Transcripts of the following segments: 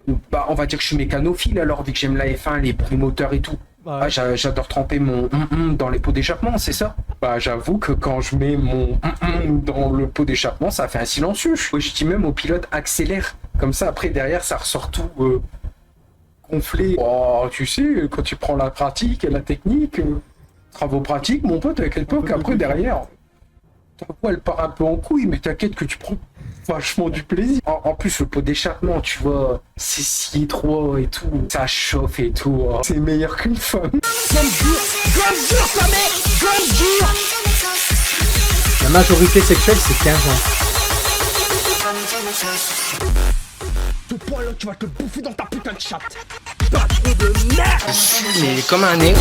Bah, on va dire que je suis mécanophile alors, vu que j'aime la F1, les bruits moteurs et tout. Ah, Ouais. j'adore tremper mon dans les pots d'échappement, c'est ça? Bah, j'avoue que quand je mets mon dans le pot d'échappement, ça fait un silencieux. Je dis même au pilote, accélère. Comme ça, après, derrière, ça ressort tout gonflé. Oh, tu sais, quand tu prends la pratique et la technique, travaux pratiques, mon pote, à quelle époque, après, derrière, ta voix, elle part un peu en couille, mais t'inquiète que tu prends vachement du plaisir. En plus, le pot d'échappement, tu vois, c'est si étroit et tout, ça chauffe et tout. Oh, c'est meilleur qu'une femme. La majorité sexuelle, c'est 15 ans. Ce poil là, tu vas te bouffer dans ta putain de chatte. Mais comme un nez.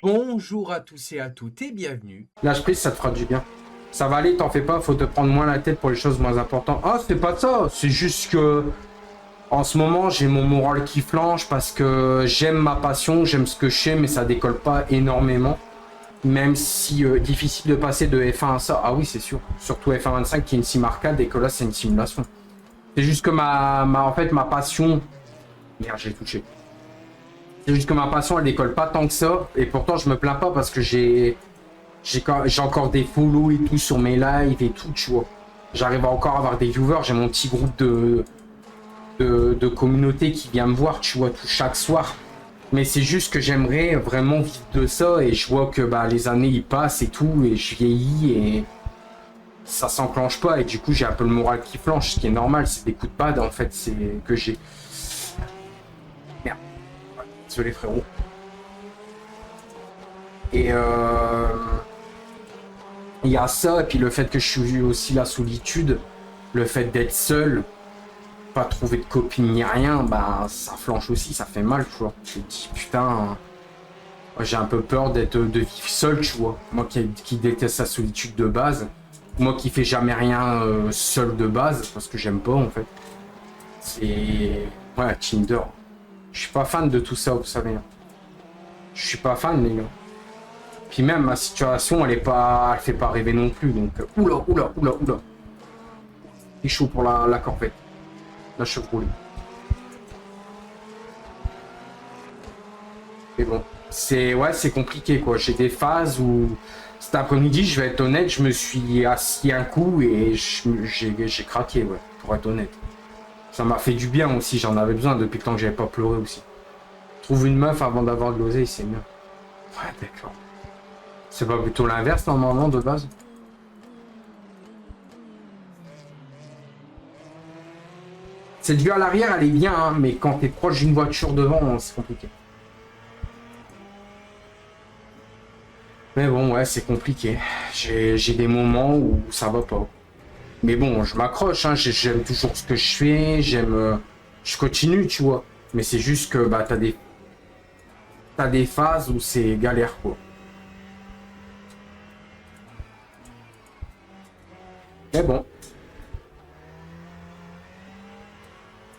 Bonjour à tous et à toutes et bienvenue. Lâche prise, ça te fera du bien. Ça va aller, t'en fais pas, faut te prendre moins la tête pour les choses moins importantes. Ah, c'est pas ça, c'est juste que en ce moment j'ai mon moral qui flanche parce que j'aime ma passion, j'aime ce que je fais, mais ça décolle pas énormément. Même si difficile de passer de F1 à ça. Ah oui, c'est sûr. Surtout F1 25 qui est une sim arcade et que là c'est une simulation. C'est juste que en fait, ma passion. Merde, j'ai touché. C'est juste que ma passion elle décolle pas tant que ça. Et pourtant je me plains pas parce que j'ai encore des follow et tout sur mes lives et tout, tu vois. J'arrive à encore avoir des viewers, j'ai mon petit groupe de communauté qui vient me voir, tu vois, tout chaque soir. Mais c'est juste que j'aimerais vraiment vivre de ça et je vois que bah, les années ils passent et tout et je vieillis et ça s'enclenche pas et du coup j'ai un peu le moral qui flanche, ce qui est normal, c'est des coups de bad en fait, c'est que j'ai. Merde. Ouais, désolé frérot. Et il y a ça et puis le fait que je suis aussi la solitude, le fait d'être seul, pas trouver de copine ni rien, bah ça flanche aussi, ça fait mal, tu vois. Je me dis putain, j'ai un peu peur de vivre seul, tu vois. Moi qui déteste sa solitude de base, moi qui fais jamais rien seul de base, parce que j'aime pas en fait. C'est... Ouais, Tinder. Je suis pas fan de tout ça, vous savez. Je suis pas fan, les gars. Puis même ma situation, elle fait pas rêver non plus, donc... Oula. C'est chaud pour la corvette. La Chevrolet. Mais bon, c'est compliqué quoi. J'ai des phases où cet après-midi, je vais être honnête, je me suis assis un coup et j'ai craqué, ouais, pour être honnête. Ça m'a fait du bien aussi, j'en avais besoin depuis le temps que j'avais pas pleuré aussi. Trouve une meuf avant d'avoir de l'oseille, c'est mieux. Ouais, d'accord. C'est pas plutôt l'inverse normalement de base? Cette vue à l'arrière, elle est bien, hein, mais quand t'es proche d'une voiture devant, c'est compliqué. Mais bon, ouais, c'est compliqué. J'ai des moments où ça va pas. Mais bon, je m'accroche, hein, j'aime toujours ce que je fais, je continue, tu vois. Mais c'est juste que bah t'as des phases où c'est galère, quoi. Mais bon.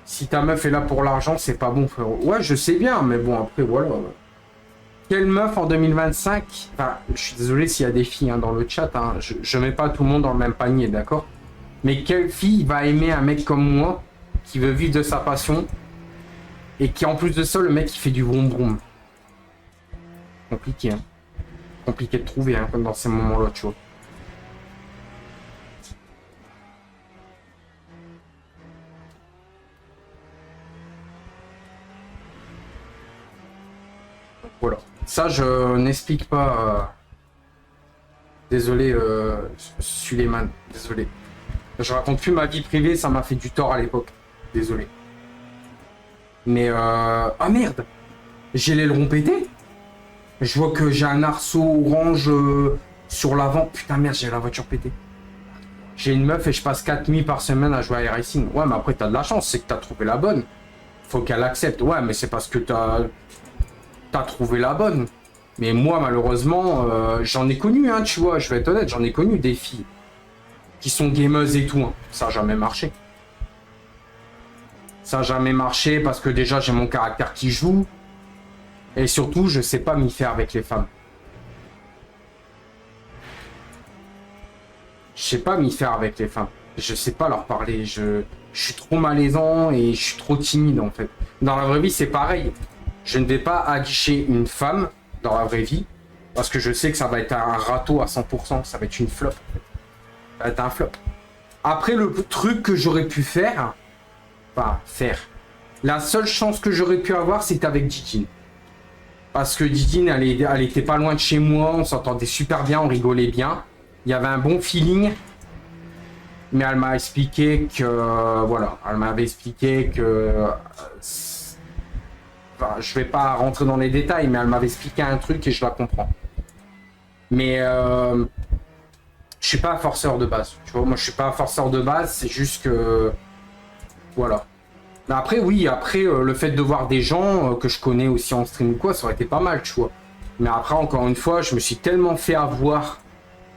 Si ta meuf est là pour l'argent, c'est pas bon, frérot. Ouais, je sais bien, mais bon, après, voilà. Quelle meuf en 2025? Enfin, je suis désolé s'il y a des filles hein, dans le chat, hein. Je mets pas tout le monde dans le même panier, d'accord? Mais quelle fille va aimer un mec comme moi, qui veut vivre de sa passion, et qui en plus de ça, le mec, il fait du vroom vroom? Compliqué, hein. Compliqué de trouver, hein, comme dans ces moments-là, tu vois. Voilà. Ça, je n'explique pas. Désolé, Suleiman. Désolé. Je raconte plus ma vie privée, ça m'a fait du tort à l'époque. Désolé. Mais ah merde! J'ai l'aileron pété. Je vois que j'ai un arceau orange sur l'avant. Putain merde, j'ai la voiture pétée. J'ai une meuf et je passe 4 nuits par semaine à jouer à iRacing. Ouais, mais après t'as de la chance, c'est que t'as trouvé la bonne. Faut qu'elle accepte. Ouais, mais c'est parce que t'as trouvé la bonne. Mais moi, malheureusement, j'en ai connu, hein, tu vois, je vais être honnête, j'en ai connu des filles qui sont gameuses et tout. Hein. Ça n'a jamais marché. Ça n'a jamais marché parce que déjà, j'ai mon caractère qui joue. Et surtout, je sais pas m'y faire avec les femmes. Je sais pas m'y faire avec les femmes. Je sais pas leur parler. Je suis trop malaisant et je suis trop timide en fait. Dans la vraie vie, c'est pareil. Je ne vais pas aguicher une femme dans la vraie vie parce que je sais que ça va être un râteau à 100%. Ça va être une flop. En fait. Ça va être un flop. Après, le truc que j'aurais pu faire, enfin, la seule chance que j'aurais pu avoir, c'était avec Didine. Parce que Didine, elle était pas loin de chez moi, on s'entendait super bien, on rigolait bien. Il y avait un bon feeling. Mais elle m'a expliqué que... voilà, elle m'avait expliqué que... enfin, je vais pas rentrer dans les détails, mais elle m'avait expliqué un truc et je la comprends. Mais... je suis pas un forceur de base. Tu vois, moi je suis pas un forceur de base, c'est juste que... voilà. Mais après, oui, après, le fait de voir des gens que je connais aussi en stream ou quoi, ça aurait été pas mal, tu vois. Mais après, encore une fois, je me suis tellement fait avoir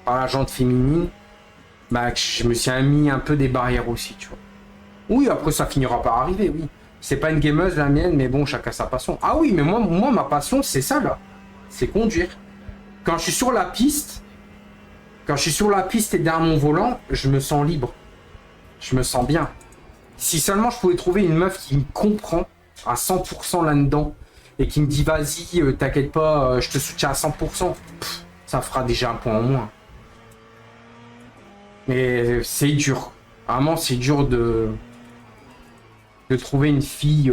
par la jante féminine, bah, que je me suis mis un peu des barrières aussi, tu vois. Oui, après, ça finira par arriver, oui. C'est pas une gameuse, la mienne, mais bon, chacun sa passion. Ah oui, mais moi ma passion, c'est ça, là. C'est conduire. Quand je suis sur la piste, et derrière mon volant, je me sens libre. Je me sens bien. Si seulement je pouvais trouver une meuf qui me comprend à 100% là-dedans et qui me dit vas-y, t'inquiète pas, je te soutiens à 100%, ça fera déjà un point en moins. Mais c'est dur. Vraiment, c'est dur de trouver une fille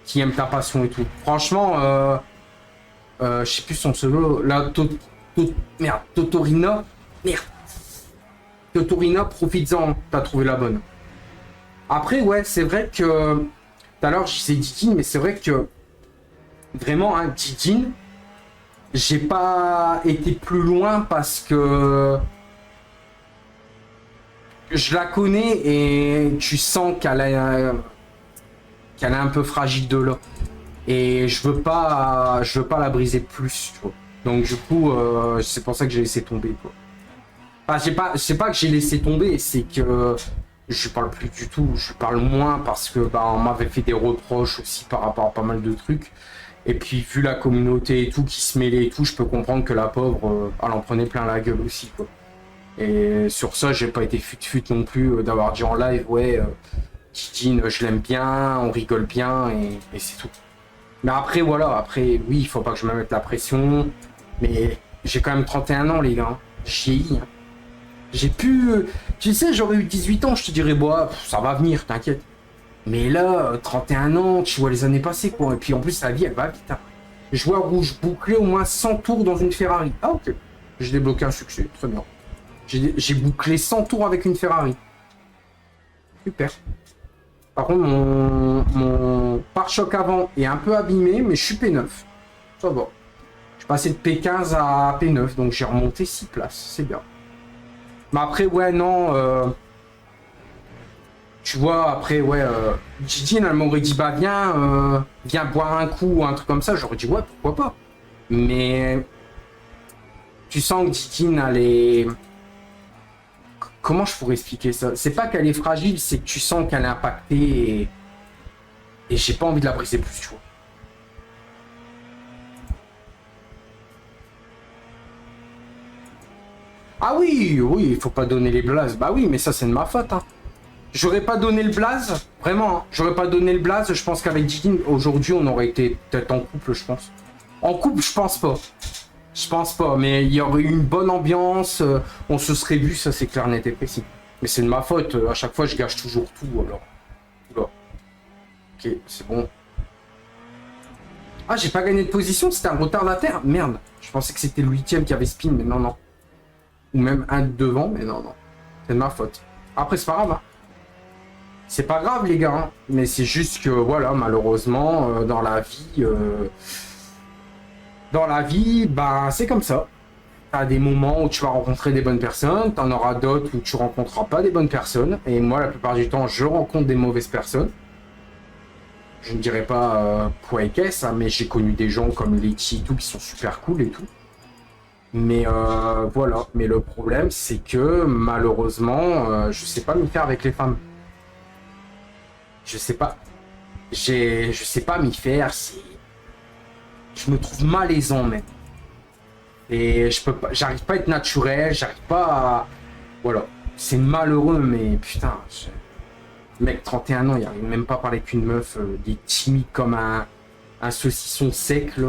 qui aime ta passion et tout. Franchement, je sais plus son pseudo. Là, Totorina. Merde. Totorina, profites-en, t'as trouvé la bonne. Après, ouais, c'est vrai que... Tout à l'heure, je disais Didine, mais c'est vrai que... Vraiment, hein, Didine, j'ai pas été plus loin parce que... je la connais et tu sens qu'elle est un peu fragile de là. Et je veux pas la briser plus, tu vois. Donc du coup, c'est pour ça que j'ai laissé tomber, quoi. Enfin, c'est pas que j'ai laissé tomber, c'est que je parle plus du tout. Je parle moins parce que bah, on m'avait fait des reproches aussi par rapport à pas mal de trucs. Et puis vu la communauté et tout qui se mêlait et tout, je peux comprendre que la pauvre, elle en prenait plein la gueule aussi, quoi. Et sur ça, j'ai pas été fut non plus d'avoir dit en live, ouais, Didine, je l'aime bien, on rigole bien et c'est tout. Mais après, voilà, après, oui, il faut pas que je me mette la pression. Mais j'ai quand même 31 ans, les gars. J'ai vieilli. Hein. J'ai pu... tu sais, j'aurais eu 18 ans, je te dirais, bah, ça va venir, t'inquiète. Mais là, 31 ans, tu vois les années passées, quoi. Et puis en plus, la vie, elle va vite. Hein. Je vois rouge bouclé au moins 100 tours dans une Ferrari. Ah, ok. J'ai débloqué un succès, très bien. J'ai bouclé 100 tours avec une Ferrari. Super. Par contre, mon pare-choc avant est un peu abîmé, mais je suis P9. Ça va. Je suis passé de P15 à P9, donc j'ai remonté 6 places. C'est bien. Mais après, ouais, non. Tu vois, après, ouais, Didine, elle m'aurait dit, bah, viens boire un coup ou un truc comme ça. J'aurais dit, ouais, pourquoi pas. Mais tu sens que Didine, elle est... comment je pourrais expliquer ça? C'est pas qu'elle est fragile, c'est que tu sens qu'elle est impactée et j'ai pas envie de la briser plus, tu vois. Ah oui, oui, il faut pas donner les blazes. Bah oui, mais ça c'est de ma faute, hein. J'aurais pas donné le blaze, vraiment, hein. J'aurais pas donné le blaze, je pense qu'avec Didine, aujourd'hui, on aurait été peut-être en couple, je pense. En couple, je pense pas. Je pense pas, mais il y aurait eu une bonne ambiance, on se serait vu, ça c'est clair, net et précis. Mais c'est de ma faute, à chaque fois je gâche toujours tout, alors. Oula. Ok, c'est bon. Ah, j'ai pas gagné de position, c'était un retardataire? Merde, je pensais que c'était le 8ème qui avait spin, mais non, non. Ou même un devant, mais non, non. C'est de ma faute. Après, c'est pas grave, hein. C'est pas grave, les gars, hein. Mais c'est juste que, voilà, malheureusement, dans la vie... dans la vie, bah, c'est comme ça. T'as des moments où tu vas rencontrer des bonnes personnes, t'en auras d'autres où tu rencontreras pas des bonnes personnes. Et moi, la plupart du temps, je rencontre des mauvaises personnes. Je ne dirais pas quoi et qu'est-ce, hein, mais j'ai connu des gens comme Letty et tout qui sont super cool et tout. Mais voilà. Mais le problème, c'est que malheureusement, je sais pas m'y faire avec les femmes. Je sais pas. Je sais pas m'y faire. Je me trouve malaisant même. Et je peux pas, j'arrive pas à être naturel, j'arrive pas à... Voilà. C'est malheureux, mais putain... Mec, 31 ans, il arrive même pas à parler qu'une meuf. Il est timide comme un saucisson sec, là.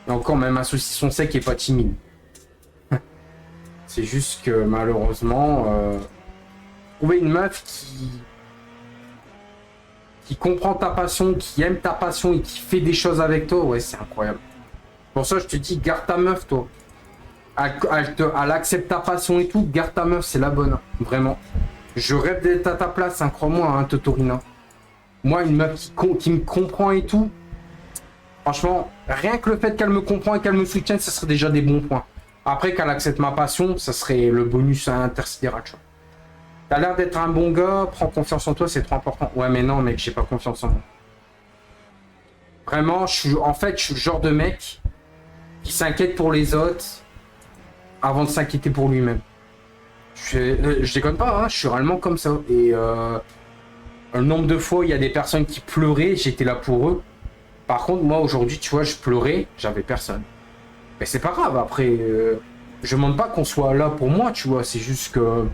Et encore, même un saucisson sec est pas timide. C'est juste que, malheureusement... trouver une meuf qui comprend ta passion, qui aime ta passion et qui fait des choses avec toi, ouais, c'est incroyable. Pour ça, je te dis, garde ta meuf, toi. Elle accepte ta passion et tout, garde ta meuf, c'est la bonne, hein, vraiment. Je rêve d'être à ta place, hein, crois-moi, hein, Totorina. Moi, une meuf qui me comprend et tout, franchement, rien que le fait qu'elle me comprend et qu'elle me soutienne, ça serait déjà des bons points. Après, qu'elle accepte ma passion, ça serait le bonus intersidéral, tu vois. T'as l'air d'être un bon gars, prends confiance en toi, c'est trop important. Ouais, mais non, mec, j'ai pas confiance en moi. Vraiment, en fait, je suis le genre de mec qui s'inquiète pour les autres avant de s'inquiéter pour lui-même. Je déconne pas, hein, je suis réellement comme ça. Et le nombre de fois, il y a des personnes qui pleuraient, j'étais là pour eux. Par contre, moi, aujourd'hui, tu vois, je pleurais, j'avais personne. Mais c'est pas grave, après, je demande pas qu'on soit là pour moi, tu vois, c'est juste que...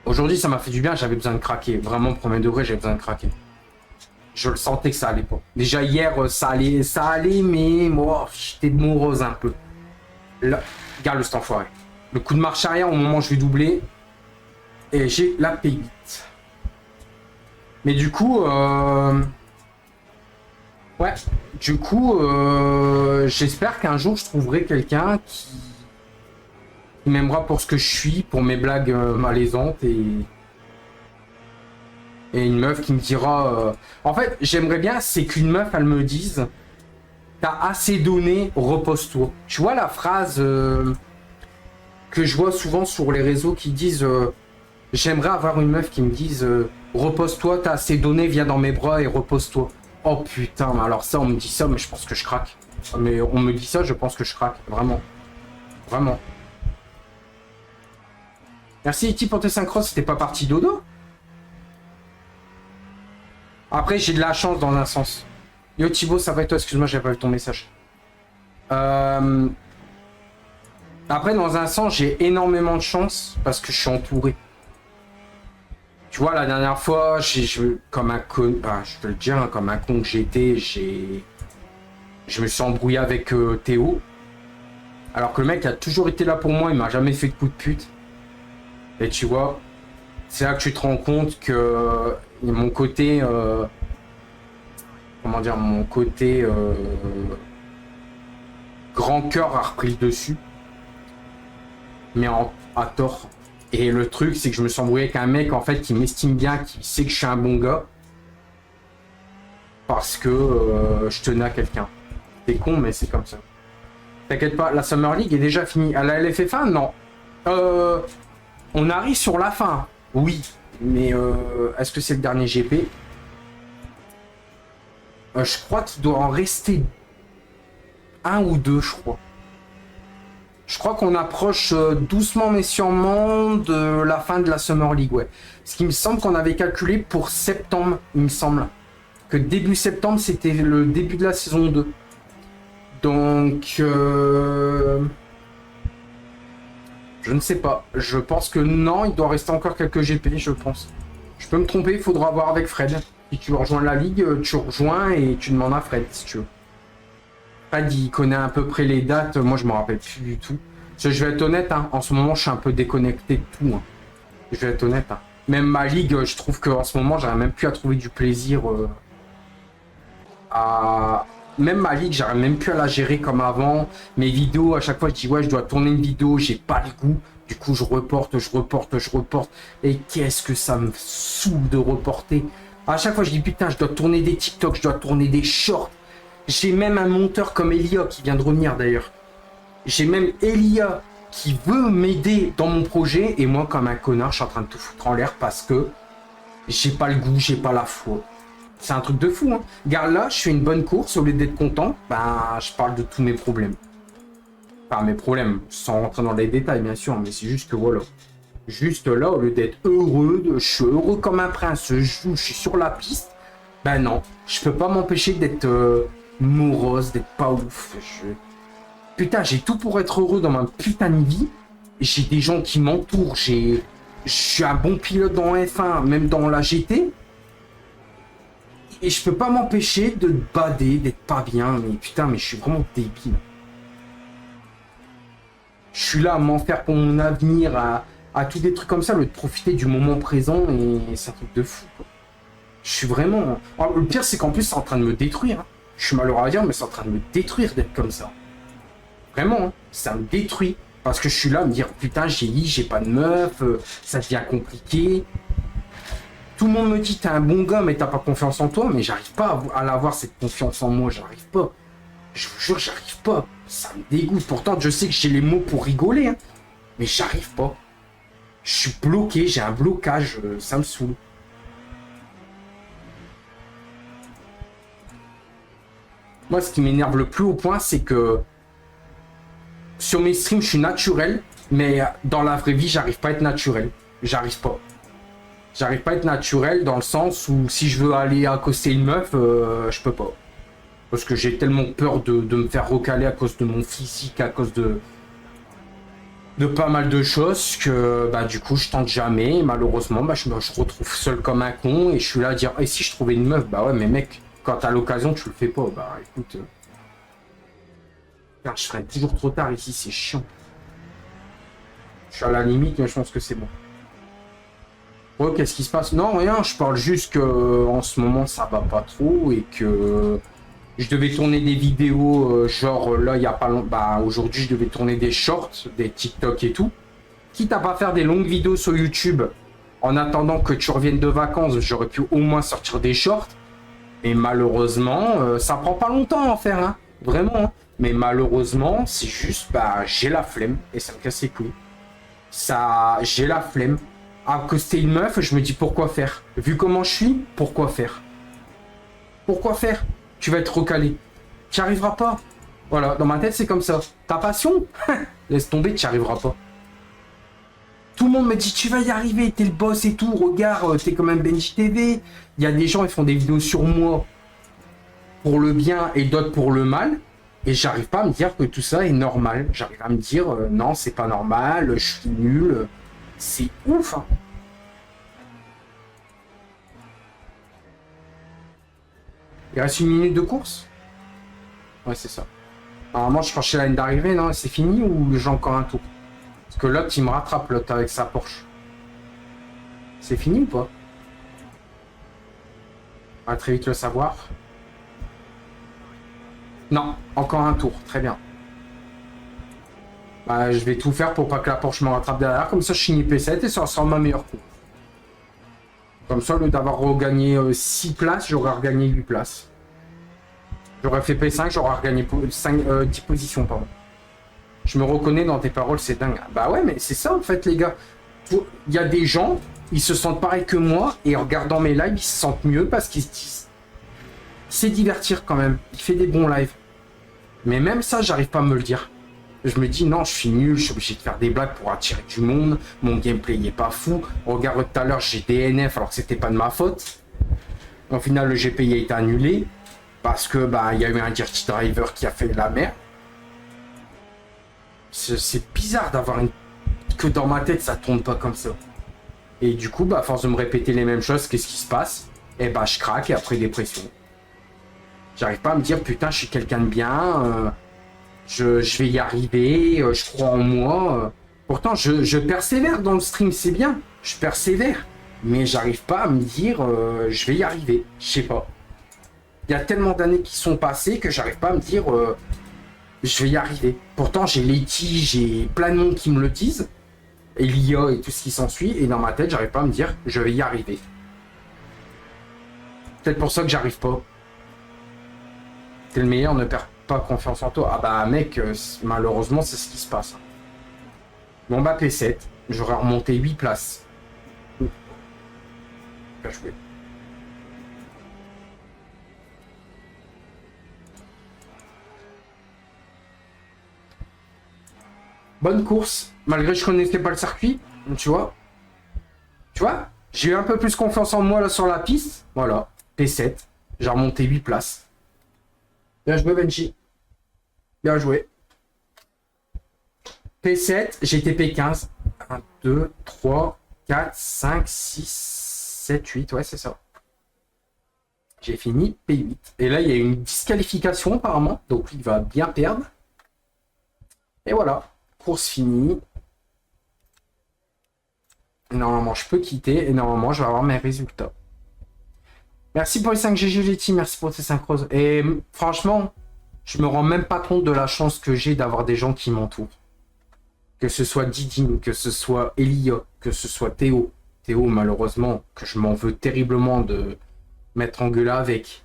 Aujourd'hui, ça m'a fait du bien, j'avais besoin de craquer. Vraiment, premier degré, j'avais besoin de craquer. Je le sentais que ça allait pas. Déjà, hier, ça allait, mais moi, j'étais morose un peu. Là, regarde cet enfoiré. Le coup de marche arrière, au moment où je vais doubler, et j'ai la pégite. Mais du coup, ouais, du coup, j'espère qu'un jour, je trouverai quelqu'un qui m'aimera pour ce que je suis, pour mes blagues malaisantes et une meuf qui me dira... En fait, j'aimerais bien, c'est qu'une meuf, elle me dise t'as assez donné, repose-toi. Tu vois la phrase que je vois souvent sur les réseaux qui disent j'aimerais avoir une meuf qui me dise repose-toi, t'as assez donné, viens dans mes bras et repose-toi. Oh putain, mais alors ça, on me dit ça, mais je pense que je craque. Mais on me dit ça, je pense que je craque, vraiment. Vraiment. Merci Iti pour tes synchros, c'était pas parti dodo. Après, j'ai de la chance dans un sens. Yo Thibaut, ça va et toi? Excuse-moi, j'ai pas vu ton message. Après, dans un sens, j'ai énormément de chance parce que je suis entouré. Tu vois, la dernière fois, comme un con, je peux le dire, hein, comme un con que j'étais, je me suis embrouillé avec Théo. Alors que le mec a toujours été là pour moi, il m'a jamais fait de coup de pute. Et tu vois, c'est là que tu te rends compte que mon côté... comment dire, mon côté grand cœur a repris le dessus. Mais à tort. Et le truc, c'est que je me suis embrouillé avec un mec, en fait, qui m'estime bien, qui sait que je suis un bon gars. Parce que je tenais à quelqu'un. C'est con, mais c'est comme ça. T'inquiète pas, la Summer League est déjà finie. À la LFF1, non. On arrive sur la fin. Oui. Mais est-ce que c'est le dernier GP? Je crois qu'il doit en rester un ou deux, je crois. Je crois qu'on approche doucement mais sûrement de la fin de la Summer League, ouais. Ce qui me semble qu'on avait calculé pour septembre, il me semble. Que début septembre, c'était le début de la saison 2. Donc... je ne sais pas. Je pense que non, il doit rester encore quelques GP, je pense. Je peux me tromper, il faudra voir avec Fred. Si tu veux rejoindre la ligue, tu rejoins et tu demandes à Fred, si tu veux. Fred, il connaît à peu près les dates. Moi, je me rappelle plus du tout. Je vais être honnête, hein, en ce moment, je suis un peu déconnecté de tout. Hein. Je vais être honnête. Hein. Même ma ligue, je trouve qu'en ce moment, j'arrive même plus à trouver du plaisir Même ma ligue, j'arrive même plus à la gérer comme avant. Mes vidéos, à chaque fois, je dis ouais, je dois tourner une vidéo, j'ai pas le goût. Du coup, je reporte. Et qu'est-ce que ça me saoule de reporter. À chaque fois, je dis putain, je dois tourner des TikTok, je dois tourner des shorts. J'ai même un monteur comme Elia qui vient de revenir d'ailleurs. J'ai même Elia qui veut m'aider dans mon projet. Et moi, comme un connard, je suis en train de tout foutre en l'air parce que j'ai pas le goût, j'ai pas la foi. C'est un truc de fou, hein. Regarde là, je fais une bonne course, au lieu d'être content, ben, je parle de tous mes problèmes. Enfin, mes problèmes, sans rentrer dans les détails, bien sûr, mais c'est juste que voilà. Juste là, au lieu d'être heureux, je suis heureux comme un prince, je suis sur la piste, ben non, je peux pas m'empêcher d'être morose, d'être pas ouf. Putain, j'ai tout pour être heureux dans ma putain de vie. J'ai des gens qui m'entourent. Je suis un bon pilote dans F1, même dans la GT. Et je peux pas m'empêcher de bader, d'être pas bien. Mais putain, mais je suis vraiment débile. Je suis là à m'en faire pour mon avenir, à tous des trucs comme ça, de profiter du moment présent. Et c'est un truc de fou, quoi. Je suis vraiment... Oh, le pire, c'est qu'en plus, c'est en train de me détruire. Hein. Je suis malheureux à dire, mais c'est en train de me détruire d'être comme ça. Vraiment, hein. Ça me détruit. Parce que je suis là à me dire, putain, j'ai pas de meuf, ça devient compliqué. Tout le monde me dit, t'es un bon gars, mais t'as pas confiance en toi. Mais j'arrive pas à avoir cette confiance en moi, j'arrive pas. Je vous jure, j'arrive pas. Ça me dégoûte. Pourtant, je sais que j'ai les mots pour rigoler, hein. Mais j'arrive pas. Je suis bloqué, j'ai un blocage, ça me saoule. Moi, ce qui m'énerve le plus au point, c'est que sur mes streams, je suis naturel, mais dans la vraie vie, j'arrive pas à être naturel. J'arrive pas. J'arrive pas à être naturel dans le sens où si je veux aller accoster une meuf, je peux pas. Parce que j'ai tellement peur de me faire recaler à cause de mon physique, à cause de pas mal de choses que bah du coup je tente jamais. Et malheureusement, bah, je retrouve seul comme un con et je suis là à dire, et si je trouvais une meuf, bah ouais, mais mec, quand t'as l'occasion, tu le fais pas. Bah écoute, je serai toujours trop tard ici, c'est chiant. Je suis à la limite, mais je pense que c'est bon. Ouais, qu'est-ce qui se passe? Non, rien, je parle juste que en ce moment ça va pas trop et que je devais tourner des vidéos, genre là il y a pas longtemps, bah aujourd'hui je devais tourner des shorts, des TikTok et tout. Quitte à pas faire des longues vidéos sur YouTube, en attendant que tu reviennes de vacances, j'aurais pu au moins sortir des shorts. Et malheureusement, ça prend pas longtemps à en faire, hein, vraiment. Hein. Mais malheureusement, c'est juste, bah j'ai la flemme et ça me casse les couilles. Ça, j'ai la flemme. Accoster une meuf, je me dis pourquoi faire. Vu comment je suis, pourquoi faire? Pourquoi faire? Tu vas être recalé. Tu n'y arriveras pas. Voilà, dans ma tête, c'est comme ça. Ta passion? Laisse tomber, tu n'y arriveras pas. Tout le monde me dit, tu vas y arriver, t'es le boss et tout. Regarde, t'es comme un Benji TV. Il y a des gens, ils font des vidéos sur moi pour le bien et d'autres pour le mal. Et j'arrive pas à me dire que tout ça est normal. J'arrive à me dire, non, c'est pas normal, je suis nul. C'est ouf, hein. Il reste 1 minute de course? Ouais, c'est ça. Normalement, je franchis la ligne d'arrivée, non? C'est fini ou j'ai encore un tour? Parce que l'autre, il me rattrape, l'autre, avec sa Porsche. C'est fini ou pas? On va très vite le savoir. Non, encore un tour, très bien. Bah, je vais tout faire pour pas que la Porsche me rattrape derrière. Comme ça, je finis P7 et ça sera ma meilleure course. Comme ça, au lieu d'avoir regagné 6 places, j'aurais regagné 8 places. J'aurais fait P5, j'aurais regagné 10 positions, pardon. Je me reconnais dans tes paroles, c'est dingue. Bah ouais, mais c'est ça, en fait, les gars. Il y a des gens, ils se sentent pareil que moi, et en regardant mes lives, ils se sentent mieux parce qu'ils se disent... C'est divertir, quand même. Il fait des bons lives. Mais même ça, j'arrive pas à me le dire. Je me dis, non, je suis nul, je suis obligé de faire des blagues pour attirer du monde. Mon gameplay n'est pas fou. Regarde, tout à l'heure, j'ai DNF alors que c'était pas de ma faute. Au final, le GPI a été annulé. Parce que, bah, il y a eu un dirty driver qui a fait la merde. C'est bizarre d'avoir une... que dans ma tête, ça tourne pas comme ça. Et du coup, bah, à force de me répéter les mêmes choses, qu'est-ce qui se passe? Et bah, je craque et après, dépression. J'arrive pas à me dire, putain, je suis quelqu'un de bien. Je vais y arriver, je crois en moi. Pourtant, je persévère dans le stream, c'est bien. Je persévère. Mais j'arrive pas à me dire, je vais y arriver. Je sais pas. Il y a tellement d'années qui sont passées que j'arrive pas à me dire, je vais y arriver. Pourtant, j'ai Letty, j'ai plein de monde qui me le disent. Et l'IA et tout ce qui s'ensuit. Et dans ma tête, j'arrive pas à me dire, je vais y arriver. Peut-être pour ça que j'arrive pas. T'es le meilleur, ne perds pas confiance en toi. Ah bah mec, malheureusement c'est ce qui se passe. Bon bah P7, j'aurais remonté 8 places. Bien joué. Bonne course, malgré que je connaissais pas le circuit, tu vois. Tu vois, j'ai eu un peu plus confiance en moi là sur la piste. Voilà, P7, j'ai remonté 8 places. Bien joué Benji. Bien joué. P7, j'étais P15. 1, 2, 3, 4, 5, 6, 7, 8. Ouais, c'est ça. J'ai fini P8. Et là, il y a une disqualification apparemment. Donc, il va bien perdre. Et voilà. Course finie. Normalement, je peux quitter. Et normalement, je vais avoir mes résultats. Merci pour les 5 GG Letty. Merci pour tes 5 roses. Et franchement, je me rends même pas compte de la chance que j'ai d'avoir des gens qui m'entourent. Que ce soit Didine, que ce soit Elia, que ce soit Théo. Théo, malheureusement, que je m'en veux terriblement de m'être engueulé avec.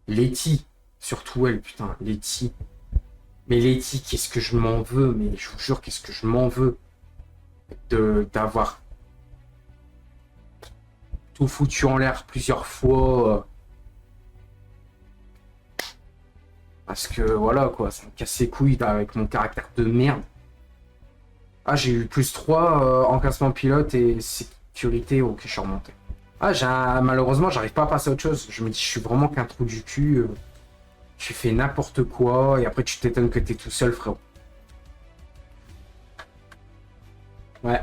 Letty, surtout elle, putain, Letty. Mais Letty, qu'est-ce que je m'en veux, mais je vous jure, qu'est-ce que je m'en veux d'avoir tout foutu en l'air plusieurs fois. Parce que voilà, quoi, ça me casse les couilles avec mon caractère de merde. Ah, j'ai eu plus 3 en classement pilote et sécurité. Ok, je suis remonté. Ah, malheureusement, j'arrive pas à passer à autre chose. Je me dis, je suis vraiment qu'un trou du cul. Tu fais n'importe quoi et après tu t'étonnes que t'es tout seul, frérot. Ouais.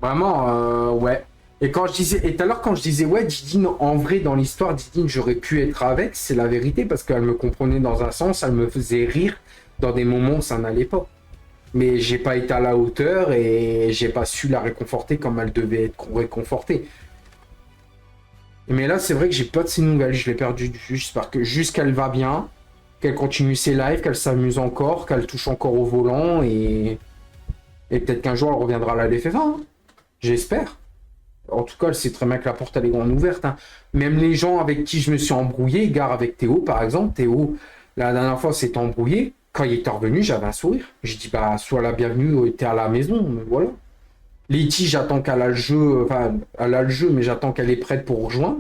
Vraiment, ouais. Et quand je disais, et tout à l'heure, quand je disais, ouais, Didine, en vrai, dans l'histoire, Didine, j'aurais pu être avec, c'est la vérité, parce qu'elle me comprenait dans un sens, elle me faisait rire dans des moments où ça n'allait pas. Mais j'ai pas été à la hauteur et j'ai pas su la réconforter comme elle devait être réconfortée. Mais là, c'est vrai que j'ai pas de ses nouvelles, je l'ai perdu du vue. J'espère que juste qu'elle va bien, qu'elle continue ses lives, qu'elle s'amuse encore, qu'elle touche encore au volant et peut-être qu'un jour elle reviendra à la LFF1. Hein. J'espère. En tout cas, elle sait très bien que la porte elle est grande ouverte. Hein. Même les gens avec qui je me suis embrouillé, gare avec Théo par exemple, Théo, la dernière fois s'est embrouillé. Quand il était revenu, j'avais un sourire. J'ai dit, bah, sois la bienvenue, t'es à la maison, mais voilà. Letty, j'attends qu'elle a le jeu, enfin, elle a le jeu, mais j'attends qu'elle est prête pour rejoindre.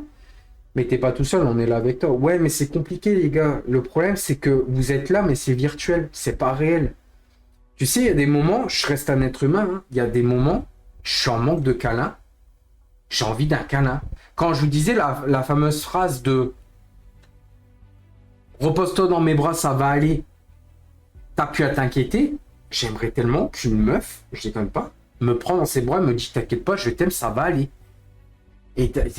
Mais t'es pas tout seul, on est là avec toi. Ouais, mais c'est compliqué, les gars. Le problème, c'est que vous êtes là, mais c'est virtuel, c'est pas réel. Tu sais, il y a des moments, je reste un être humain, hein. Il y a des moments, je suis en manque de câlin. J'ai envie d'un câlin. Quand je vous disais la fameuse phrase de « Repose-toi dans mes bras, ça va aller », t'as pu à t'inquiéter. J'aimerais tellement qu'une meuf, je déconne pas, me prend dans ses bras et me dit « T'inquiète pas, je t'aime, ça va aller ». Et rien que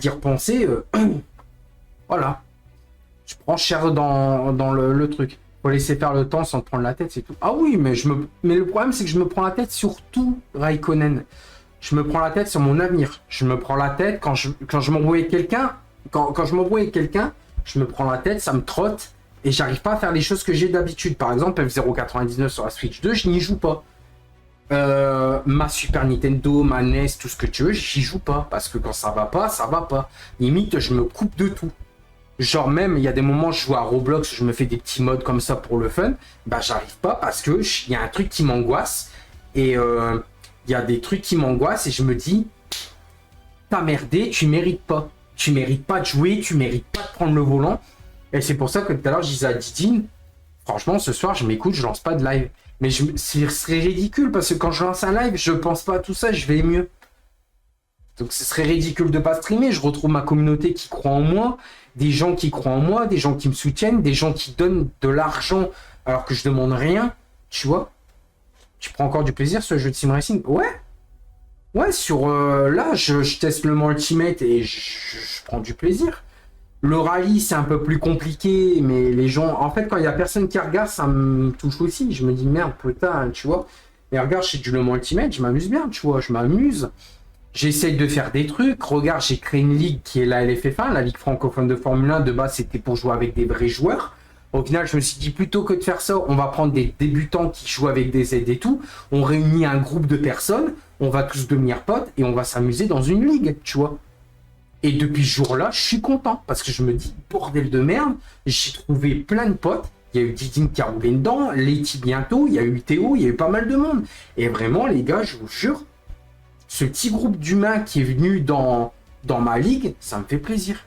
d'y repenser, voilà. Je prends cher dans le truc. Faut laisser faire le temps sans te prendre la tête, c'est tout. Ah oui, mais le problème, c'est que je me prends la tête sur tout, Raikkonen. Je me prends la tête sur mon avenir. Je me prends la tête quand je m'embrouille avec quelqu'un. Quand je m'embrouille avec quelqu'un, je me prends la tête, ça me trotte. Et j'arrive pas à faire les choses que j'ai d'habitude. Par exemple, F099 sur la Switch 2, je n'y joue pas. Ma Super Nintendo, ma NES, tout ce que tu veux, j'y joue pas. Parce que quand ça va pas, ça va pas. Limite, je me coupe de tout. Genre même, il y a des moments, je joue à Roblox, je me fais des petits modes comme ça pour le fun. Bah, j'arrive pas parce que il y a un truc qui m'angoisse. Et il y a des trucs qui m'angoissent et je me dis, t'as merdé, tu mérites pas. Tu mérites pas de jouer, tu mérites pas de prendre le volant. Et c'est pour ça que tout à l'heure, je disais à Didine, franchement, ce soir, je m'écoute, je lance pas de live. Mais ce serait ridicule parce que quand je lance un live, je pense pas à tout ça, je vais mieux. Donc ce serait ridicule de pas streamer. Je retrouve ma communauté qui croit en moi, des gens qui croient en moi, des gens qui me soutiennent, des gens qui donnent de l'argent alors que je demande rien. Tu vois? Tu prends encore du plaisir sur le jeu de sim racing? Ouais. Ouais, sur là, je teste le Ultimate et je prends du plaisir. Le rallye, c'est un peu plus compliqué, mais les gens... En fait, quand il y a personne qui regarde, ça me touche aussi. Je me dis, merde, putain, tu vois. Mais regarde, j'ai du Le Mans Ultimate, je m'amuse bien, tu vois. Je m'amuse. J'essaye de faire des trucs. Regarde, j'ai créé une ligue qui est la LFF1, la Ligue francophone de Formule 1. De base, c'était pour jouer avec des vrais joueurs. Au final, je me suis dit, plutôt que de faire ça, on va prendre des débutants qui jouent avec des aides et tout. On réunit un groupe de personnes, on va tous devenir potes et on va s'amuser dans une ligue, tu vois. Et depuis ce jour-là, je suis content parce que je me dis, bordel de merde, j'ai trouvé plein de potes. Il y a eu Didine qui a roulé dedans, Letty bientôt, il y a eu Théo, il y a eu pas mal de monde. Et vraiment, les gars, je vous jure, ce petit groupe d'humains qui est venu dans ma ligue, ça me fait plaisir.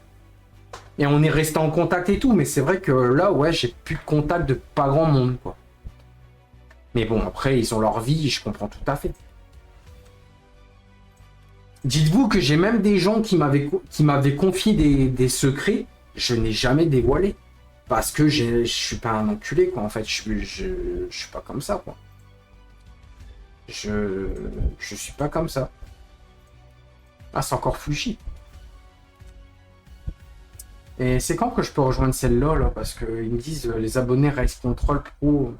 Et on est resté en contact et tout, mais c'est vrai que là, ouais, j'ai plus de contact de pas grand monde, quoi. Mais bon, après, ils ont leur vie, je comprends tout à fait. Dites-vous que j'ai même des gens qui m'avaient confié des secrets, je n'ai jamais dévoilé. Parce que je suis pas un enculé, quoi. En fait, je suis pas comme ça, quoi. Je suis pas comme ça. Ah, c'est encore Fuji. Et c'est quand que je peux rejoindre celle-là, là? Parce qu'ils me disent les abonnés Race Control Pro.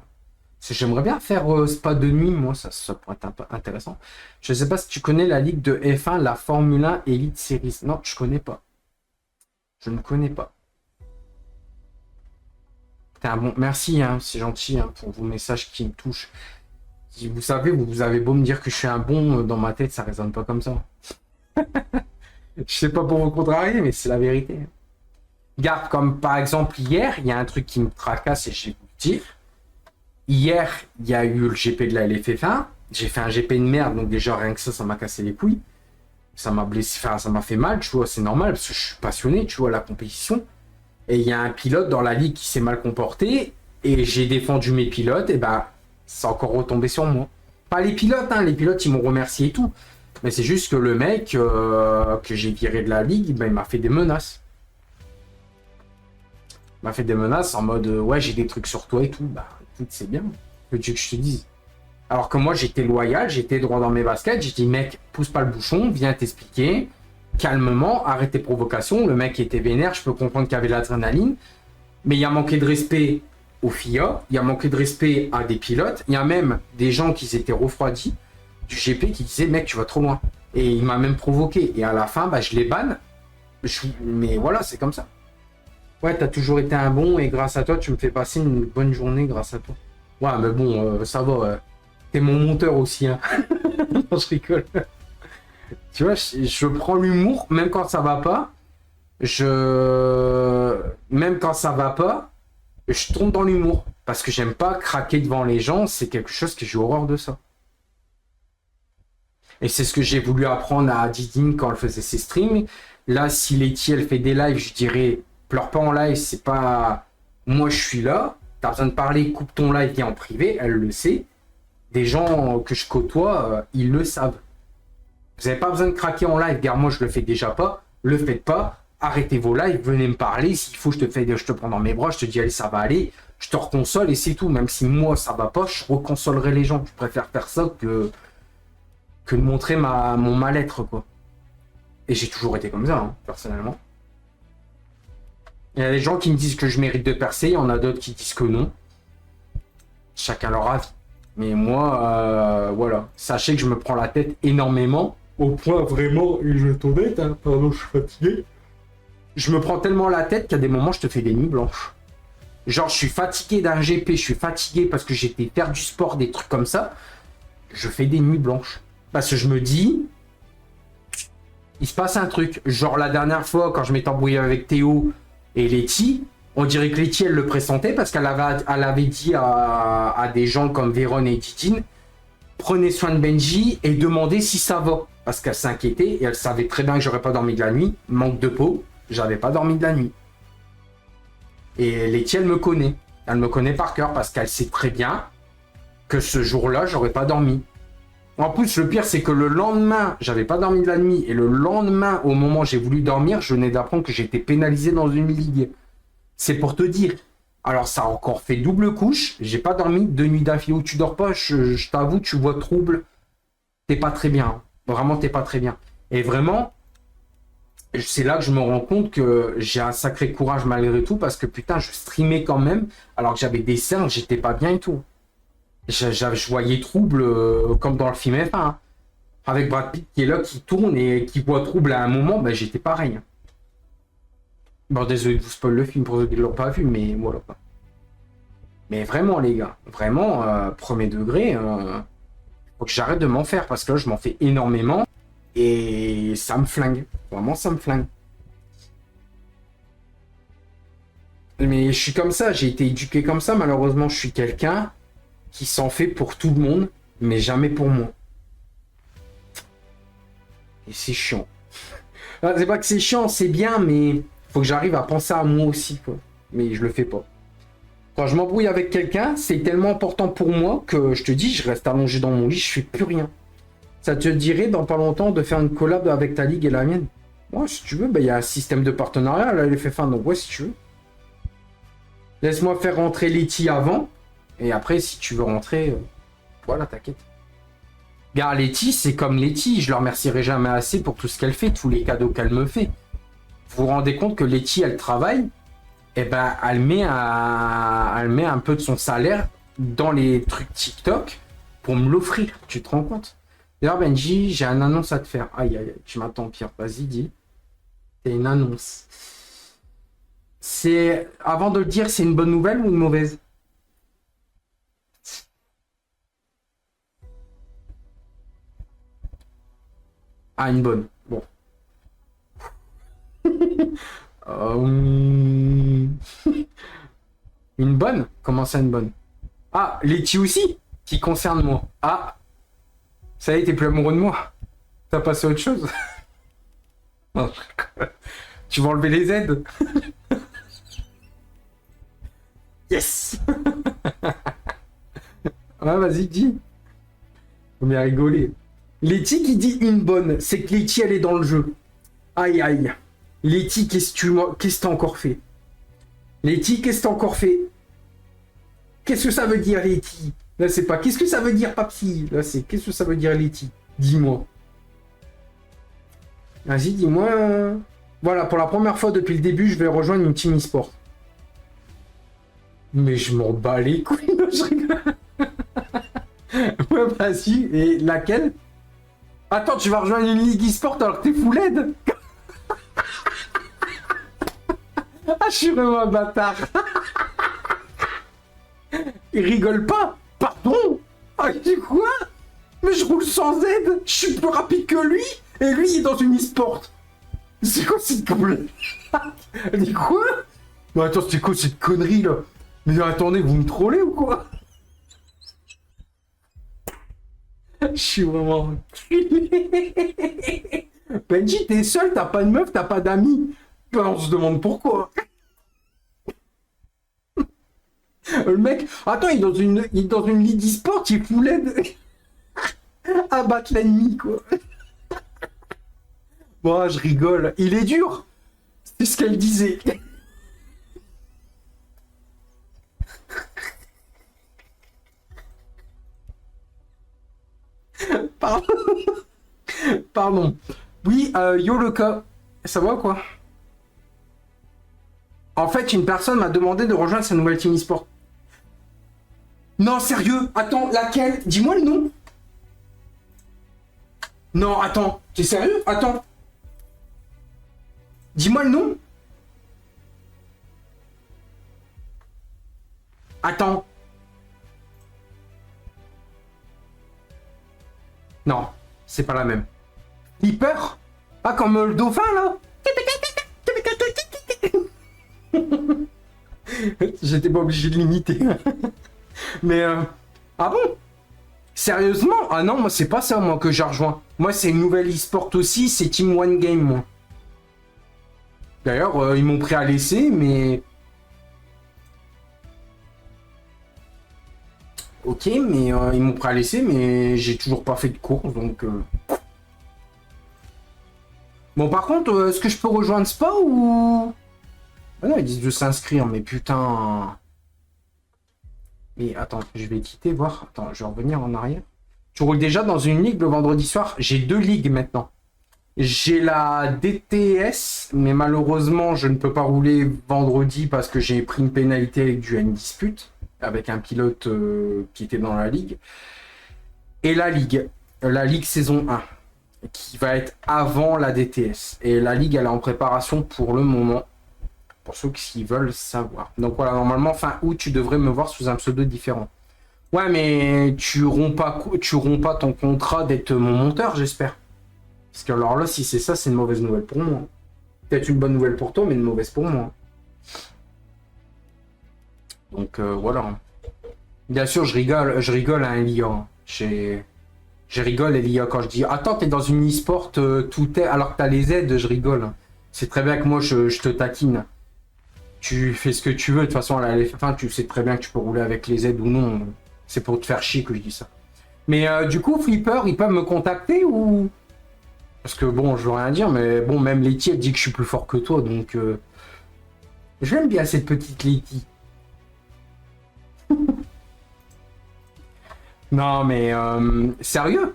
Parce que j'aimerais bien faire Spa de nuit, moi, ça pourrait être un peu intéressant. Je sais pas si tu connais la ligue de F1, la Formule 1 Elite Series. Non, je connais pas. Je ne connais pas. Bon, merci, hein, c'est gentil hein, pour vos messages qui me touchent. Vous savez, vous avez beau me dire que je suis un bon, dans ma tête, ça résonne pas comme ça. Je sais pas pour vous contrarier, mais c'est la vérité. Garde, comme par exemple hier, il y a un truc qui me tracasse et je vais vous le dire. Hier, il y a eu le GP de la LFF1. J'ai fait un GP de merde, donc déjà rien que ça m'a cassé les couilles. Ça m'a blessé, enfin, ça m'a fait mal, tu vois, c'est normal, parce que je suis passionné, tu vois, à la compétition. Et il y a un pilote dans la ligue qui s'est mal comporté, et j'ai défendu mes pilotes, et ben, c'est encore retombé sur moi. Pas les pilotes, hein, les pilotes, ils m'ont remercié et tout. Mais c'est juste que le mec que j'ai viré de la ligue, ben, il m'a fait des menaces. Il m'a fait des menaces en mode, ouais, j'ai des trucs sur toi et tout. Bah, écoute, c'est bien, que tu veux que je te dise. Alors que moi, j'étais loyal, j'étais droit dans mes baskets, j'ai dit, mec, pousse pas le bouchon, viens t'expliquer. Calmement, arrête tes provocations. Le mec était vénère, je peux comprendre qu'il y avait de l'adrénaline. Mais il y a manqué de respect aux FIA, il y a manqué de respect à des pilotes. Il y a même des gens qui s'étaient refroidis du GP qui disaient, mec, tu vas trop loin. Et il m'a même provoqué. Et à la fin, bah, je les banne. Mais voilà, c'est comme ça. Ouais, t'as toujours été un bon et grâce à toi, tu me fais passer une bonne journée grâce à toi. Ouais, mais bon, ça va. T'es mon monteur aussi, hein. Non, je rigole. Tu vois, je prends l'humour, même quand ça va pas. Même quand ça va pas, je tombe dans l'humour. Parce que j'aime pas craquer devant les gens, c'est quelque chose que j'ai horreur de ça. Et c'est ce que j'ai voulu apprendre à Didine quand elle faisait ses streams. Là, si Letty, elle fait des lives, je dirais, pleure pas en live, c'est pas... Moi, je suis là, t'as besoin de parler, coupe ton live, viens en privé, elle le sait. Des gens que je côtoie, ils le savent. Vous n'avez pas besoin de craquer en live, car moi je le fais déjà pas, le faites pas, arrêtez vos lives, venez me parler, s'il faut je te prends dans mes bras, je te dis allez ça va aller, je te reconsole et c'est tout, même si moi ça va pas, je reconsolerai les gens, je préfère faire ça que de montrer mon mal-être quoi. Et j'ai toujours été comme ça, hein, personnellement. Il y a des gens qui me disent que je mérite de percer, il y en a d'autres qui disent que non. Chacun leur avis. Mais moi, voilà, sachez que je me prends la tête énormément. Au point vraiment, et je vais être honnête, hein, pardon, je suis fatigué. Je me prends tellement la tête qu'à des moments, je te fais des nuits blanches. Genre, je suis fatigué d'un GP, je suis fatigué parce que j'étais faire du sport, des trucs comme ça. Je fais des nuits blanches. Parce que je me dis, il se passe un truc. Genre, la dernière fois, quand je m'étais embrouillé avec Théo et Letty, on dirait que Letty, elle le pressentait parce qu'elle avait dit à des gens comme Véron et Titine, prenez soin de Benji et demandez si ça va. Parce qu'elle s'inquiétait et elle savait très bien que j'aurais pas dormi de la nuit. Manque de peau, j'avais pas dormi de la nuit. Et Letty, elle me connaît. Elle me connaît par cœur parce qu'elle sait très bien que ce jour-là, j'aurais pas dormi. En plus, le pire, c'est que le lendemain, j'avais pas dormi de la nuit. Et le lendemain, au moment où j'ai voulu dormir, je venais d'apprendre que j'étais pénalisé dans une ligue. C'est pour te dire. Alors, ça a encore fait double couche. J'ai pas dormi 2 nuits d'affilée où tu dors pas. Je t'avoue, tu vois trouble. T'es pas très bien. Vraiment, t'es pas très bien. Et vraiment, c'est là que je me rends compte que j'ai un sacré courage malgré tout. Parce que putain, je streamais quand même. Alors que j'avais des cernes, j'étais pas bien et tout. Je voyais trouble comme dans le film F1. Hein. Avec Brad Pitt qui est là, qui tourne et qui voit trouble à un moment, ben, j'étais pareil. Bon, désolé de vous spoil le film pour ceux qui ne l'ont pas vu, mais voilà. Mais vraiment, les gars, vraiment, premier degré, faut que j'arrête de m'en faire parce que là, je m'en fais énormément et ça me flingue. Vraiment, ça me flingue. Mais je suis comme ça, j'ai été éduqué comme ça. Malheureusement, je suis quelqu'un qui s'en fait pour tout le monde, mais jamais pour moi. Et c'est chiant. C'est pas que c'est chiant, c'est bien, mais faut que j'arrive à penser à moi aussi, quoi. Mais je le fais pas. Quand je m'embrouille avec quelqu'un, c'est tellement important pour moi que je te dis, je reste allongé dans mon lit, je fais plus rien. Ça te dirait dans pas longtemps de faire une collab avec ta ligue et la mienne? Ouais, si tu veux, il y a un système de partenariat, là, elle fait fin, donc ouais, si tu veux. Laisse-moi faire rentrer Letty avant. Et après, si tu veux rentrer, voilà, t'inquiète. Gars, Letty, c'est comme Letty. Je le remercierai jamais assez pour tout ce qu'elle fait, tous les cadeaux qu'elle me fait. Vous vous rendez compte que Letty, elle travaille, et ben, elle met un peu de son salaire dans les trucs TikTok pour me l'offrir. Tu te rends compte? D'ailleurs, Benji, j'ai une annonce à te faire. Aïe, aïe, aïe, tu m'attends pire. Vas-y, dis. C'est une annonce. C'est, avant de le dire, c'est une bonne nouvelle ou une mauvaise? Ah, une bonne. Bon. Une bonne? Comment ça, une bonne? Ah, Letty aussi, qui concerne moi. Ah, ça y est, t'es plus amoureux de moi. T'as passé à autre chose. Non, tu vas enlever les aides. Yes. Ouais, vas-y, dis. Faut bien rigoler. Letty qui dit une bonne, c'est que Letty, elle est dans le jeu. Aïe, aïe. Letty, qu'est-ce que t'as encore fait? Letty, qu'est-ce que t'as encore fait? Qu'est-ce que ça veut dire, Letty? Là, c'est pas qu'est-ce que ça veut dire, papy? Là, c'est qu'est-ce que ça veut dire, Letty? Dis-moi. Vas-y, dis-moi. Voilà, pour la première fois depuis le début, je vais rejoindre une team e-sport. Mais je m'en bats les couilles, non, je rigole. Ouais, vas-y. Et laquelle? Attends, tu vas rejoindre une ligue e-sport alors que t'es full aide? Ah, je suis vraiment un bâtard. Il rigole pas. Pardon. Ah, il dit quoi? Mais je roule sans aide. Je suis plus rapide que lui. Et lui, il est dans une e-sport. C'est quoi cette connerie? Elle dit quoi? Mais attends, c'est quoi cette connerie là? Mais attendez, vous me trollez ou quoi? Je suis vraiment enculé. Benji, t'es seul, t'as pas de meuf, t'as pas d'amis. Ben, on se demande pourquoi. Le mec, attends, il est dans une ligue e-sport, il est full aide. À battre l'ennemi, quoi. Bon, je rigole. Il est dur. C'est ce qu'elle disait. Pardon. Pardon. Oui, yo le cas. Ça va quoi? En fait, une personne m'a demandé de rejoindre sa nouvelle team e-sport. Non, sérieux? Attends, laquelle? Dis-moi le nom. Non, attends. T'es sérieux? Attends. Dis-moi le nom. Attends. Non, c'est pas la même. Flipper? Ah, comme le dauphin, là? J'étais pas obligé de l'imiter. Mais, ah bon? Sérieusement? Ah non, moi, c'est pas ça, moi, que j'ai rejoint. Moi, c'est une nouvelle e-sport aussi, c'est Team One Game, moi. D'ailleurs, ils m'ont pris à l'essai, mais... Ok, mais ils m'ont pris à l'essai, mais j'ai toujours pas fait de course, donc... Bon, par contre, est-ce que je peux rejoindre Spa ou... Ah non, ils disent de s'inscrire, mais putain... Mais attends, je vais quitter, voir. Attends, je vais revenir en arrière. Tu roules déjà dans une ligue le vendredi soir? J'ai 2 ligues maintenant. J'ai la DTS, mais malheureusement, je ne peux pas rouler vendredi parce que j'ai pris une pénalité avec du N-Dispute, avec un pilote qui était dans la ligue. Et la ligue saison 1, qui va être avant la DTS. Et la ligue, elle est en préparation pour le moment, pour ceux qui veulent savoir. Donc voilà, normalement, fin août, tu devrais me voir sous un pseudo différent. Ouais, mais tu romps pas ton contrat d'être mon monteur, j'espère. Parce que alors là, si c'est ça, c'est une mauvaise nouvelle pour moi. Peut-être une bonne nouvelle pour toi, mais une mauvaise pour moi. Donc voilà. Bien sûr, je rigole à Elia. Je rigole, Elia, quand je dis attends, t'es dans une e-sport, tout est, alors que t'as les aides, je rigole. C'est très bien que moi, je te taquine. Tu fais ce que tu veux, de toute façon, à la fin, tu sais très bien que tu peux rouler avec les aides ou non. C'est pour te faire chier que je dis ça. Mais du coup, Flipper, ils peuvent me contacter ou... Parce que bon, je veux rien dire, mais bon, même Letty, elle dit que je suis plus fort que toi, donc... Je l'aime bien, cette petite Letty. Non, mais sérieux?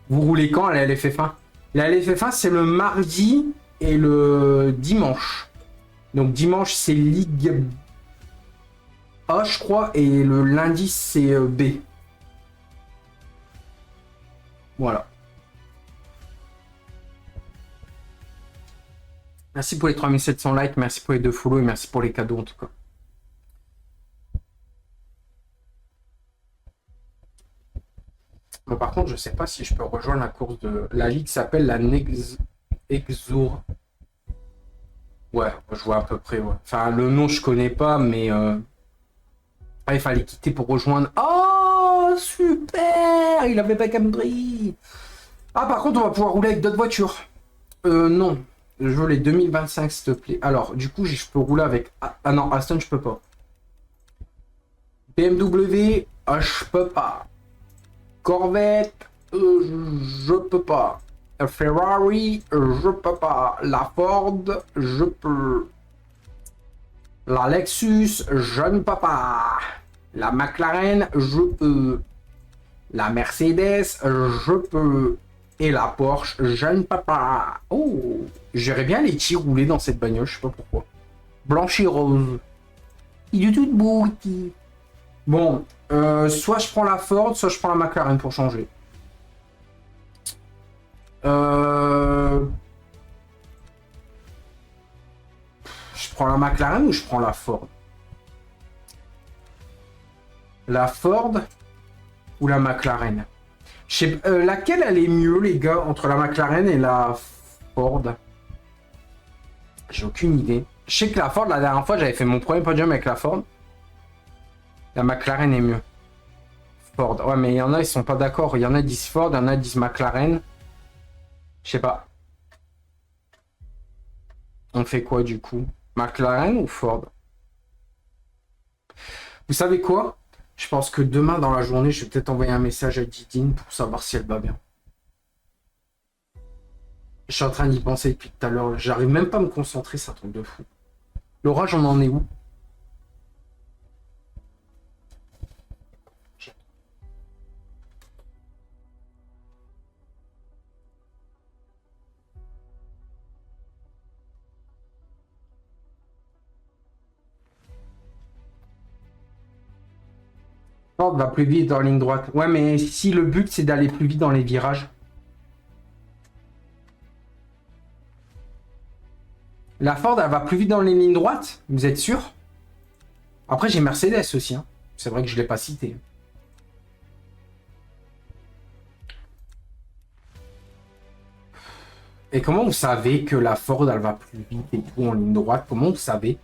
Vous roulez quand à la LFF1? La LFF1, c'est le mardi et le dimanche. Donc dimanche, c'est Ligue A, je crois, et le lundi, c'est B. Voilà. Merci pour les 3700 likes, merci pour les 2 follow et merci pour les cadeaux en tout cas. Bon, par contre, je sais pas si je peux rejoindre la course de... La ligue s'appelle la Exour. Ouais, je vois à peu près, ouais. Enfin, le nom, je connais pas, mais... Ah, il fallait quitter pour rejoindre... Oh, super! Il avait pas Camry. Ah, par contre, on va pouvoir rouler avec d'autres voitures. Non. Je veux les 2025, s'il te plaît. Alors, du coup, je peux rouler avec... Ah non, Aston, je peux pas. BMW, je peux pas. Corvette, je peux pas. Ferrari, je peux pas. La Ford, je peux. La Lexus, je ne peux pas. La McLaren, je peux. La Mercedes, je peux. Et la Porsche, je ne peux pas. Oh, j'aimerais bien les petits rouler dans cette bagnole, je sais pas pourquoi. Blanche et rose. Il est tout beau. Bon, soit je prends la Ford, soit je prends la McLaren pour changer. Je prends la McLaren ou je prends la Ford? La Ford ou la McLaren? Je sais, laquelle elle est mieux, les gars, entre la McLaren et la Ford? J'ai aucune idée. Je sais que la Ford, la dernière fois, j'avais fait mon premier podium avec la Ford. La McLaren est mieux. Ford. Ouais, mais il y en a, ils sont pas d'accord. Il y en a qui disent Ford, il y en a qui disent McLaren. Je sais pas. On fait quoi du coup? McLaren ou Ford? Vous savez quoi? Je pense que demain dans la journée, je vais peut-être envoyer un message à Didine pour savoir si elle va bien. Je suis en train d'y penser depuis tout à l'heure. J'arrive même pas à me concentrer, c'est un truc de fou. L'orage, on en est où? Ford va plus vite dans la ligne droite. Ouais, mais si le but c'est d'aller plus vite dans les virages. La Ford, elle va plus vite dans les lignes droites? Vous êtes sûr? Après, j'ai Mercedes aussi. Hein. C'est vrai que je ne l'ai pas cité. Et comment vous savez que la Ford, elle va plus vite et tout en ligne droite? Comment vous savez?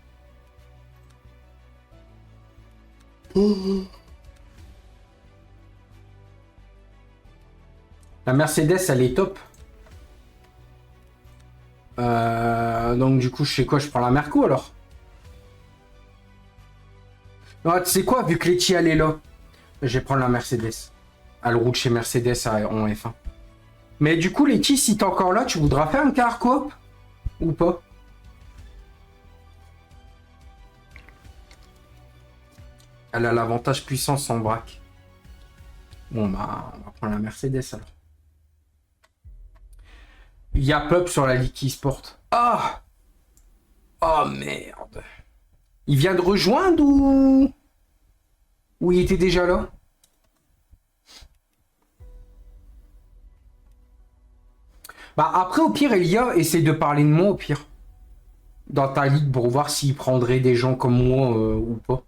La Mercedes, elle est top. Donc du coup, je sais quoi? Je prends la Merco alors. Non, tu sais quoi? Vu que Letty, elle est là, je vais prendre la Mercedes. Elle roule chez Mercedes en F1. Mais du coup, Letty, si t'es encore là, tu voudras faire un car coop? Ou pas? Elle a l'avantage puissance en vrac. Bon, bah, on va prendre la Mercedes alors. Il y a Pub sur la Ligue Sport. Ah! Oh merde. Il vient de rejoindre ou... Ou il était déjà là? Bah après, au pire, Elia, essaie de parler de moi au pire. Dans ta ligue pour voir s'il prendrait des gens comme moi ou pas.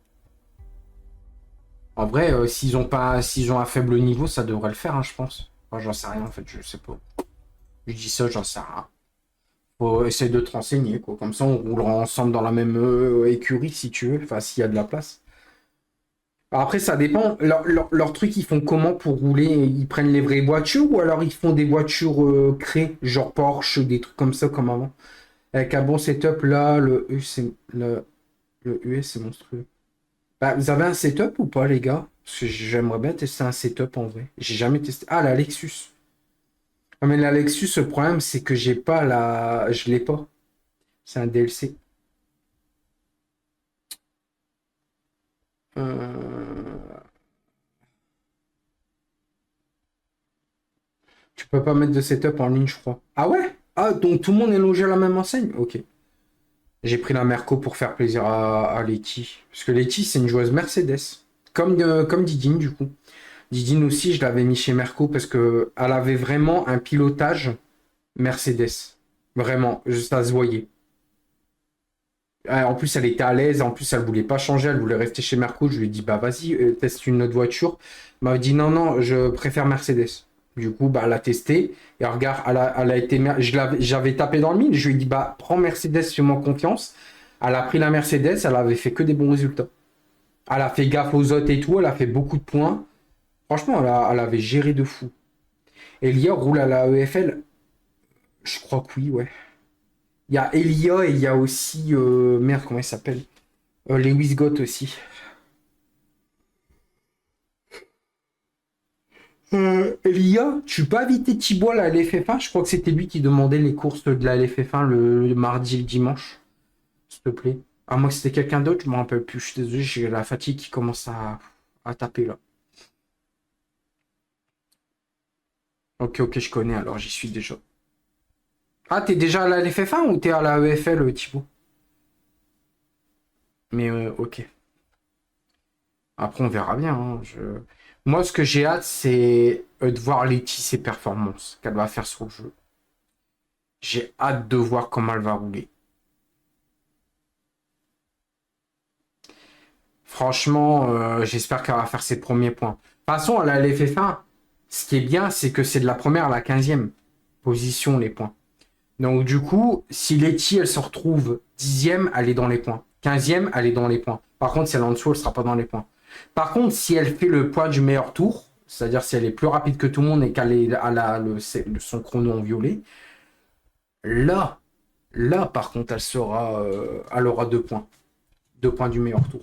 En vrai, s'ils ont un faible niveau, ça devrait le faire, hein, je pense. Enfin, j'en sais rien en fait, je sais pas. Je dis ça, j'en sais rien. Faut essayer de te renseigner, quoi. Comme ça, on roulera ensemble dans la même écurie si tu veux. Enfin, s'il y a de la place. Alors après, ça dépend. Leur truc, ils font comment pour rouler? Ils prennent les vraies voitures ou alors ils font des voitures créées, genre Porsche, des trucs comme ça, comme avant. Avec un bon setup, là, le US, c'est monstrueux. Bah, vous avez un setup ou pas, les gars? Parce que j'aimerais bien tester un setup en vrai. J'ai jamais testé. Ah, la Lexus. Ah, mais la Lexus, le problème, c'est que j'ai pas la... Je l'ai pas. C'est un DLC. Euh... Tu peux pas mettre de setup en ligne, je crois. Ah ouais? Ah, donc tout le monde est logé à la même enseigne? Ok. J'ai pris la Merco pour faire plaisir à Letty. Parce que Letty, c'est une joueuse Mercedes. Comme Didine, du coup. Didine aussi, je l'avais mis chez Merco parce que elle avait vraiment un pilotage Mercedes. Vraiment, ça se voyait. En plus, elle était à l'aise. En plus, elle voulait pas changer. Elle voulait rester chez Merco. Je lui ai dit, bah vas-y, teste une autre voiture. Elle m'a dit, non, non, je préfère Mercedes. Du coup, bah, elle a testé. Et regarde, elle a été... J'avais tapé dans le mille. Je lui ai dit, bah, prends Mercedes, fais-moi confiance. Elle a pris la Mercedes. Elle avait fait que des bons résultats. Elle a fait gaffe aux autres et tout. Elle a fait beaucoup de points. Franchement, elle avait géré de fou. Elia roule à la EFL. Je crois que oui, ouais. Il y a Elia et il y a aussi... merde, comment il s'appelle? Lewis Gott aussi. Elia, tu peux inviter Thibaut à la LFF1? Je crois que c'était lui qui demandait les courses de la LFF1 le mardi et le dimanche. S'il te plaît. À moins que c'était quelqu'un d'autre, je me rappelle plus. Je suis désolé, j'ai la fatigue qui commence à taper là. Ok, ok, je connais, alors j'y suis déjà. Ah, t'es déjà à la LFF1 ou t'es à la EFL, Thibaut? Mais ok. Après, on verra bien. Hein, moi, ce que j'ai hâte, c'est de voir Letty ses performances qu'elle va faire sur le jeu. J'ai hâte de voir comment elle va rouler. Franchement, j'espère qu'elle va faire ses premiers points. De toute façon, à la LFF1, ce qui est bien, c'est que c'est de la première à la 15e position, les points. Donc, du coup, si Letty, elle se retrouve 10e, elle est dans les points. 15e, elle est dans les points. Par contre, si elle est en dessous, elle ne sera pas dans les points. Par contre, si elle fait le poids du meilleur tour, c'est-à-dire si elle est plus rapide que tout le monde et qu'elle est à son chrono en violet, là, par contre, elle aura 2 points. 2 points du meilleur tour.